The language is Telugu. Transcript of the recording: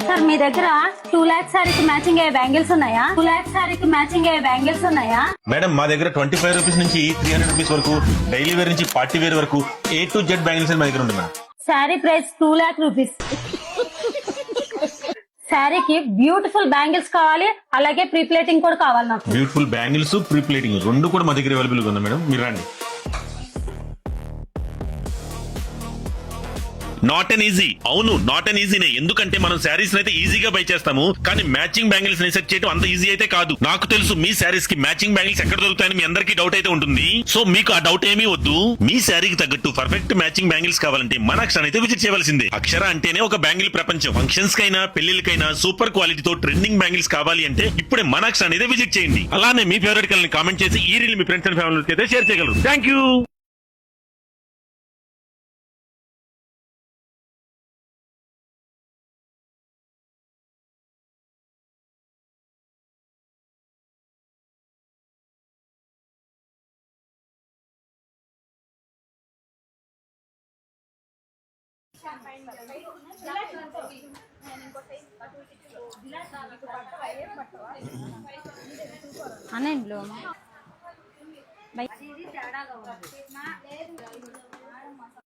సార్ మీ దగ్గర 2 lakhs సారీకి మ్యాచింగ్ అయ్యే బ్యాంగిల్స్ ఉన్నాయా? 2 lakhs సారీకి మ్యాచింగ్ అయ్యే బ్యాంగిల్స్ ఉన్నాయా? మేడం మా దగ్గర 25 రూపీస్ నుంచి 300 రూపీస్ వరకు, డైలీ వేర్ నుంచి పార్టీ వేర్ వరకు A to Z బ్యాంగిల్స్ మా దగ్గర ఉంటుంది madam. Sari price 2 lakh rupees. శారీకి బ్యూటిఫుల్ బ్యాంగిల్స్ కావాలి, అలాగే ప్రీ ప్లేటింగ్ కూడా కావాలి నాకు. బ్యూటిఫుల్ బ్యాంగిల్స్, ప్రీ ప్లేటింగ్ రెండు కూడా మా దగ్గర అవైలబుల్ గా ఉంది మేడం. మీరు రండి. Not an easy. అవును, నాట్ అన్ ఈజీనే. ఎందుకంటే మనం శారీస్ అయితే ఈజీగా బై చేస్తాము, కానీ మ్యాచింగ్ బ్యాంగిల్స్ ని సెట్ చేయడం అంత ఈజీ అయితే కాదు. నాకు తెలుసు మీ శారీస్ కి మ్యాచింగ్ బ్యాంగిల్స్ ఎక్కడ దొరుకుతాయని మీ అందరికీ డౌట్ అయితే ఉంటుంది. సో మీకు ఆ డౌట్ ఏమీ వద్దు. మీ శారీకి తగ్గట్టు పర్ఫెక్ట్ మ్యాచింగ్ బ్యాంగిల్స్ కావాలంటే మన అక్షర అయితే విజిట్ చేయవలసిందే. అక్షర అంటేనే ఒక బ్యాంగిల్ ప్రపంచం. ఫంక్షన్స్ కైనా పెళ్లికైనా సూపర్ క్వాలిటీతో ట్రెండింగ్ బ్యాంగిల్స్ కావాలి అంటే ఇప్పుడే మన అక్షర అయితే విజిట్ చేయండి. అలానే మీ ఫేవరెట్ కలర్ ని కామెంట్ చేసి ఈ రీల్ మీ ఫ్రెండ్స్ అండ్ ఫ్యామిలీకి అయితే షేర్ చేయగలరు. Thank you. అనండి